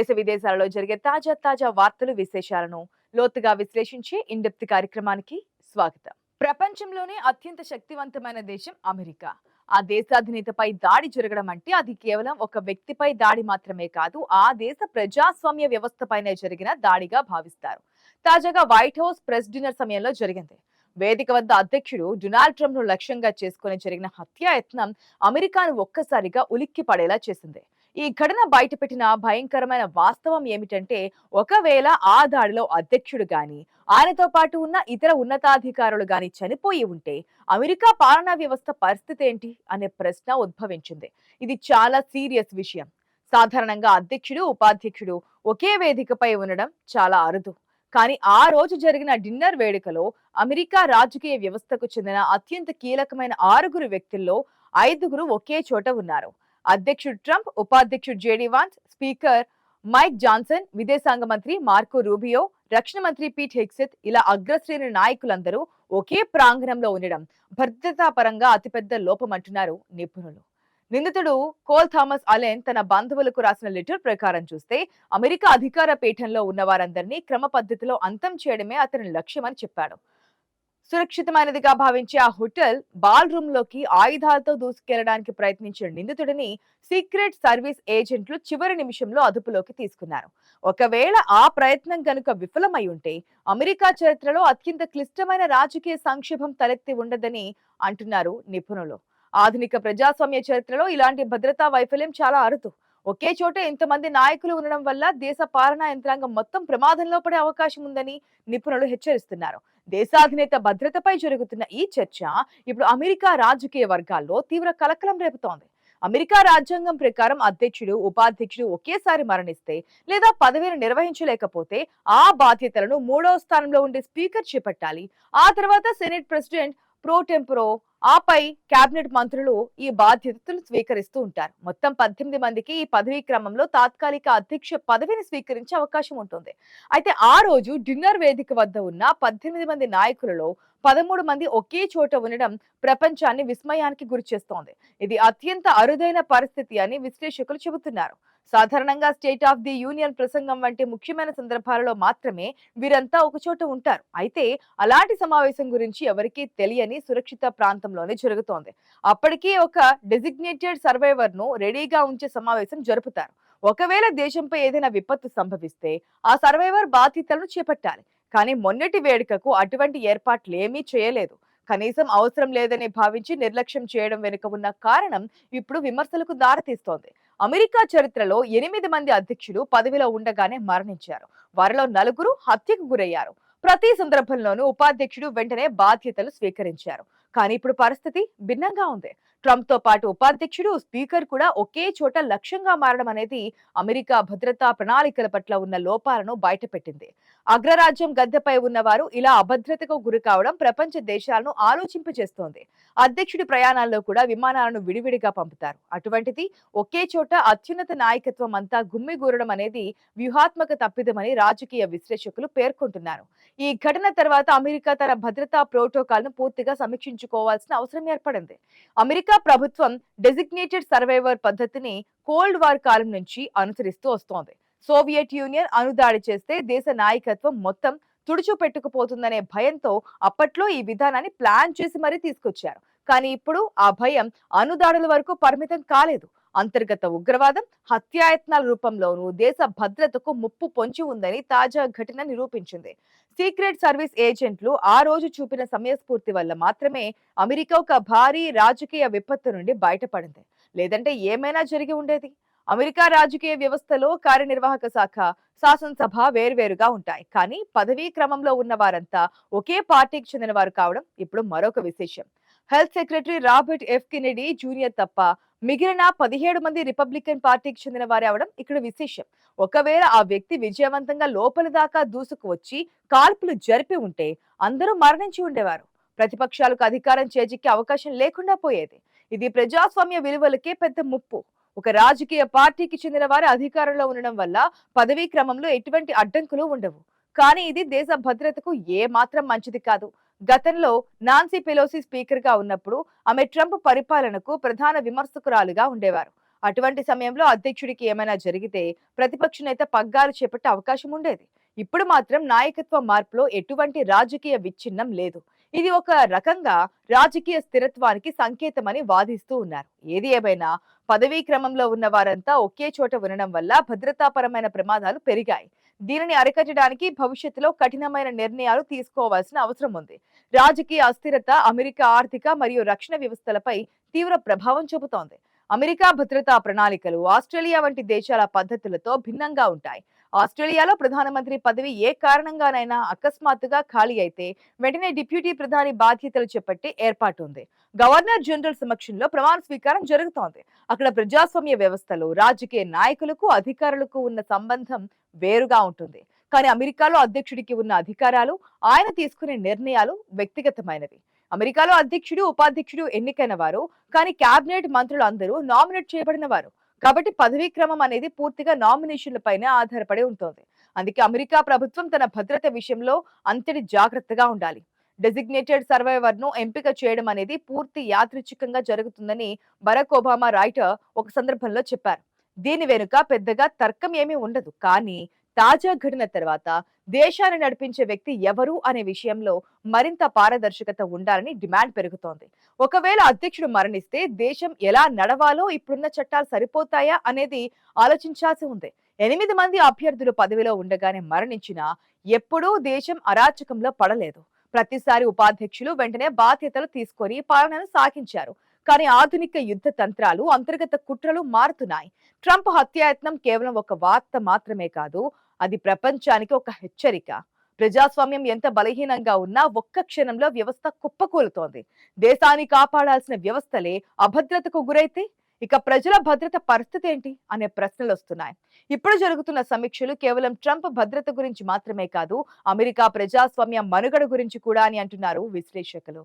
దేశ విదేశాలలో జరిగే తాజా వార్తలు విశేషాలను లోతుగా విశ్లేషించే ఇన్డెప్త్ కార్యక్రమానికి స్వాగతం. ప్రపంచంలోనే అత్యంత శక్తివంతమైన దేశం అమెరికా. ఆ దేశాధినేతపై దాడి జరగడం అంటే అది కేవలం ఒక వ్యక్తిపై దాడి మాత్రమే కాదు, ఆ దేశ ప్రజాస్వామ్య వ్యవస్థపైనే జరిగిన దాడిగా భావిస్తారు. తాజాగా వైట్ హౌస్ ప్రెస్ డిన్నర్ సమయంలో జరిగింది. వేదిక వద్ద అధ్యక్షుడు డొనాల్డ్ ట్రంప్ ను లక్ష్యంగా చేసుకుని జరిగిన హత్యాయత్నం అమెరికాను ఒక్కసారిగా ఉలిక్కి పడేలా చేసింది. ఈ ఘటన బయటపెట్టిన భయంకరమైన వాస్తవం ఏమిటంటే, ఒకవేళ ఆ దాడిలో అధ్యక్షుడు గాని ఆయనతో పాటు ఉన్న ఇతర ఉన్నతాధికారులు గాని చనిపోయి ఉంటే అమెరికా పాలనా వ్యవస్థ పరిస్థితి ఏంటి అనే ప్రశ్న ఉద్భవించింది. ఇది చాలా సీరియస్ విషయం. సాధారణంగా అధ్యక్షుడు ఉపాధ్యక్షుడు ఒకే వేదికపై ఉండడం చాలా అరుదు. కానీ ఆ రోజు జరిగిన డిన్నర్ వేడుకలో అమెరికా రాజకీయ వ్యవస్థకు చెందిన అత్యంత కీలకమైన 6 వ్యక్తుల్లో 5 ఒకే చోట ఉన్నారు. అధ్యక్షుడు ట్రంప్, ఉపాధ్యక్షుడు JD Vance, speaker Mike Johnson, విదేశాంగ మంత్రి మార్కో రూబియో, రక్షణ మంత్రి పీట్ హెగ్సెత్ ఇలా అగ్రశ్రేణి నాయకులందరూ ఒకే ప్రాంగణంలో ఉండడం భద్రతా పరంగా అతిపెద్ద లోపమంటున్నారు నిపుణులు. నిందితుడు కోల్ థామస్ అలెన్ తన బంధువులకు రాసిన లెటర్ ప్రకారం చూస్తే అమెరికా అధికార పీఠంలో ఉన్న వారందరినీ క్రమ పద్ధతిలో అంతం చేయడమే అతని లక్ష్యమని చెప్పాడు. సురక్షితమైనదిగా భావించే ఆ హోటల్ బాల్ రూమ్ లోకి ఆయుధాలతో దూసుకెళ్లడానికి ప్రయత్నించిన నిందితుడిని సీక్రెట్ సర్వీస్ ఏజెంట్లు చివరి నిమిషంలో అదుపులోకి తీసుకున్నారు. ఒకవేళ ఆ ప్రయత్నం కనుక విఫలమై ఉంటే అమెరికా చరిత్రలో అత్యంత క్లిష్టమైన రాజకీయ సంక్షోభం తలెత్తి ఉండదని అంటున్నారు నిపుణులు. ఆధునిక ప్రజాస్వామ్య చరిత్రలో ఇలాంటి భద్రతా వైఫల్యం చాలా అరుదు. ఒకే చోట ఇంతమంది నాయకులు ఉండడం వల్ల దేశ పాలనా యంత్రాంగం మొత్తం ప్రమాదంలో పడే అవకాశం ఉందని నిపుణులు హెచ్చరిస్తున్నారు. దేశాధినేత భద్రతపై జరుగుతున్న ఈ చర్చ ఇప్పుడు అమెరికా రాజకీయ వర్గాల్లో తీవ్ర కలకలం రేపుతోంది. అమెరికా రాజ్యాంగం ప్రకారం అధ్యక్షుడు, ఉపాధ్యక్షుడు ఒకేసారి మరణిస్తే లేదా పదవిని నిర్వహించలేకపోతే ఆ బాధ్యతలను 3వ స్థానంలో ఉండే స్పీకర్ చేపట్టాలి. ఆ తర్వాత సెనెట్ ప్రెసిడెంట్ ప్రో టెంపరో, ఆపై కేబినెట్ మంత్రులు ఈ బాధ్యతలు స్వీకరిస్తూ ఉంటారు. మొత్తం 18 మందికి ఈ పదవీ క్రమంలో తాత్కాలిక అధ్యక్ష పదవిని స్వీకరించే అవకాశం ఉంటుంది. అయితే ఆ రోజు డిన్నర్ వేదిక వద్ద ఉన్న 18 మంది నాయకులలో 13 మంది ఒకే చోట ఉండడం ప్రపంచాన్ని విస్మయానికి గురి చేస్తోంది. ఇది అత్యంత అరుదైన పరిస్థితి అని విశ్లేషకులు చెబుతున్నారు. సాధారణంగా స్టేట్ ఆఫ్ ది యూనియన్ ప్రసంగం వంటి ముఖ్యమైన సందర్భాలలో మాత్రమే వీరంతా ఒక చోట ఉంటారు. అయితే అలాంటి సమావేశం గురించి ఎవరికీ తెలియని సురక్షిత ప్రాంతంలోనే జరుగుతోంది. అప్పటికీ ఒక డెసిగ్నేటెడ్ సర్వైవర్ ను రెడీగా ఉంచే సమావేశం జరుపుతారు. ఒకవేళ దేశంపై ఏదైనా విపత్తు సంభవిస్తే ఆ సర్వైవర్ బాధ్యతలను చేపట్టాలి. కానీ మొన్నటి వేడుకకు అటువంటి ఏర్పాట్లు ఏమీ చేయలేదు. కనీసం అవసరం లేదని భావించి నిర్లక్ష్యం చేయడం వెనుక ఉన్న కారణం ఇప్పుడు విమర్శలకు దారితీస్తోంది. అమెరికా చరిత్రలో 8 మంది అధ్యక్షులు పదవిలో ఉండగానే మరణించారు. వారిలో 4 హత్యకు గురయ్యారు. ప్రతి సందర్భంలోనూ ఉపాధ్యక్షుడు వెంటనే బాధ్యతలు స్వీకరించారు. కానీ ఇప్పుడు పరిస్థితి భిన్నంగా ఉంది. ట్రంప్ తో పాటు ఉపాధ్యక్షుడు, స్పీకర్ కూడా ఒకే చోట లక్ష్యంగా మారడం అనేది అమెరికా భద్రతా ప్రణాళికల పట్ల ఉన్న లోపాలను బయటపెట్టింది. అగ్రరాజ్యం గద్దెపై ఉన్నవారు ఇలా అభద్రతకు గురి కావడం ప్రపంచ దేశాలను ఆలోచింపజేస్తోంది. అధ్యక్షుడి ప్రయాణాల్లో కూడా విమానాలను విడివిడిగా పంపుతారు. అటువంటిది ఒకే చోట అత్యున్నత నాయకత్వం అంతా గుమ్మిగూరడం అనేది వ్యూహాత్మక తప్పిదమని రాజకీయ విశ్లేషకులు పేర్కొంటున్నారు. ఈ ఘటన తర్వాత అమెరికా తన భద్రతా ప్రోటోకాల్ ను పూర్తిగా సమీక్షించుకోవాల్సిన అవసరం ఏర్పడింది. అమెరికా ప్రభుత్వం డెసిగ్నేటెడ్ సర్వైవర్ పద్ధతిని కోల్డ్ వార్ కాలం నుంచి అనుసరిస్తూ వస్తోంది. సోవియట్ యూనియన్ అణుదాడి చేస్తే దేశ నాయకత్వం మొత్తం తుడిచిపెట్టుకుపోతుందనే భయంతో అప్పట్లో ఈ విధానాన్ని ప్లాన్ చేసి మరీ తీసుకొచ్చారు. కానీ ఇప్పుడు ఆ భయం అణుదాడుల వరకు పరిమితం కాలేదు. అంతర్గత ఉగ్రవాదం, హత్యాయత్నాల రూపంలోనూ దేశ భద్రతకు ముప్పు పొంచి ఉందని తాజా ఘటన నిరూపించింది. సీక్రెట్ సర్వీస్ ఏజెంట్లు ఆ రోజు చూపిన సమయస్ఫూర్తి వల్ల మాత్రమే అమెరికా ఒక భారీ రాజకీయ విపత్తు నుండి బయటపడింది. లేదంటే ఏమైనా జరిగి ఉండేది. అమెరికా రాజకీయ వ్యవస్థలో కార్యనిర్వాహక శాఖ, శాసనసభ వేర్వేరుగా ఉంటాయి. కానీ పదవీ క్రమంలో ఉన్న వారంతా ఒకే పార్టీకి చెందిన వారు కావడం ఇప్పుడు మరొక విశేషం. Health secretary Robert F Kennedy junior తప్ప మిగిలిన 17 మంది రిపబ్లికన్ పార్టీకి చెందిన వారే అవడం ఇక్కడ విశేషం. ఒకవేళ ఆ వ్యక్తి విజయవంతంగా లోపలి దాకా దూసుకు వచ్చి కాల్పులు జరిపి ఉంటే అందరూ మరణించి ఉండేవారు. ప్రతిపక్షాలకు అధికారం చేజిక్కే అవకాశం లేకుండా పోయేది. ఇది ప్రజాస్వామ్య విలువలకే పెద్ద ముప్పు. ఒక రాజకీయ పార్టీకి చెందిన వారు అధికారంలో ఉండడం వల్ల పదవీ క్రమంలో ఎటువంటి అడ్డంకులు ఉండవు. కానీ ఇది దేశ భద్రతకు ఏ మాత్రం మంచిది కాదు. గతంలో నాన్సీ పెలోసి స్పీకర్ గా ఉన్నప్పుడు ఆమె ట్రంప్ పరిపాలనకు ప్రధాన విమర్శకురాలుగా ఉండేవారు. అటువంటి సమయంలో అధ్యక్షుడికి ఏమైనా జరిగితే ప్రతిపక్ష నేత పగ్గాలు చేపట్టే అవకాశం ఉండేది. ఇప్పుడు మాత్రం నాయకత్వ మార్పులో ఎటువంటి రాజకీయ విచ్ఛిన్నం లేదు. ఇది ఒక రకంగా రాజకీయ స్థిరత్వానికి సంకేతమని వాదిస్తూ ఉన్నారు. ఏది ఏమైనా పదవీ క్రమంలో ఉన్న వారంతా ఒకే చోట ఉండడం వల్ల భద్రతాపరమైన ప్రమాదాలు పెరిగాయి. దీనిని అరికట్టడానికి భవిష్యత్తులో కఠినమైన నిర్ణయాలు తీసుకోవాల్సిన అవసరం ఉంది. రాజకీయ అస్థిరత అమెరికా ఆర్థిక మరియు రక్షణ వ్యవస్థలపై తీవ్ర ప్రభావం చూపుతోంది. అమెరికా భద్రతా ప్రణాళికలు ఆస్ట్రేలియా వంటి దేశాల పద్ధతులతో భిన్నంగా ఉంటాయి. ఆస్ట్రేలియాలో ప్రధానమంత్రి పదవి ఏ కారణంగానైనా అకస్మాత్తుగా ఖాళీ అయితే వెంటనే డిప్యూటీ ప్రధాని బాధ్యతలు చేపట్టి ఏర్పాటు ఉంది. గవర్నర్ జనరల్ సమక్షంలో ప్రమాణ స్వీకారం జరుగుతోంది. అక్కడ ప్రజాస్వామ్య వ్యవస్థలో రాజకీయ నాయకులకు అధికారులకు ఉన్న సంబంధం వేరుగా ఉంటుంది. కానీ అమెరికాలో అధ్యక్షుడికి ఉన్న అధికారాలు, ఆయన తీసుకునే నిర్ణయాలు వ్యక్తిగతమైనవి. అమెరికాలో అధ్యక్షుడు, ఉపాధ్యక్షుడు ఎన్నికైన వారు, కానీ కేబినెట్ మంత్రులు అందరూ నామినేట్ చేయబడిన వారు. కాబట్టి పదవీ క్రమం అనేది పూర్తిగా నామినేషన్ల పైన ఆధారపడి ఉంటుంది. అందుకే అమెరికా ప్రభుత్వం తన భద్రత విషయంలో అంతటి జాగ్రత్తగా ఉండాలి. డెసిగ్నేటెడ్ సర్వైవర్ ను ఎంపిక చేయడం అనేది పూర్తి యాదృచ్ఛికంగా జరుగుతుందని బరాక్ ఒబామా రైటర్ ఒక సందర్భంలో చెప్పారు. దీని వెనుక పెద్దగా తర్కం ఏమీ ఉండదు. కానీ తాజా ఘటన తర్వాత దేశాన్ని నడిపించే వ్యక్తి ఎవరు అనే విషయంలో మరింత పారదర్శకత ఉండాలని డిమాండ్ పెరుగుతోంది. ఒకవేళ అధ్యక్షుడు మరణిస్తే దేశం ఎలా నడవాలో ఇప్పుడున్న చట్టాలు సరిపోతాయా అనేది ఆలోచించాల్సి ఉంది. 8 మంది అభ్యర్థులు పదవిలో ఉండగానే మరణించినా ఎప్పుడూ దేశం అరాచకంలో పడలేదు. ప్రతిసారి ఉపాధ్యక్షులు వెంటనే బాధ్యతలు తీసుకొని పాలనను సాగించారు. కానీ ఆధునిక యుద్ధ తంత్రాలు, అంతర్గత కుట్రలు మారుతున్నాయి. ట్రంప్ హత్యాయత్నం కేవలం ఒక వార్త మాత్రమే కాదు, అది ప్రపంచానికి ఒక హెచ్చరిక. ప్రజాస్వామ్యం ఎంత బలహీనంగా ఉన్నా ఒక్క క్షణంలో వ్యవస్థ కుప్పకూలుతోంది. దేశాన్ని కాపాడాల్సిన వ్యవస్థలే అభద్రతకు గురైతే ఇక ప్రజల భద్రత పరిస్థితి ఏంటి అనే ప్రశ్నలు వస్తున్నాయి. ఇప్పుడు జరుగుతున్న సమీక్షలు కేవలం ట్రంప్ భద్రత గురించి మాత్రమే కాదు, అమెరికా ప్రజాస్వామ్య మనుగడ గురించి కూడా అని అంటున్నారు విశ్లేషకులు.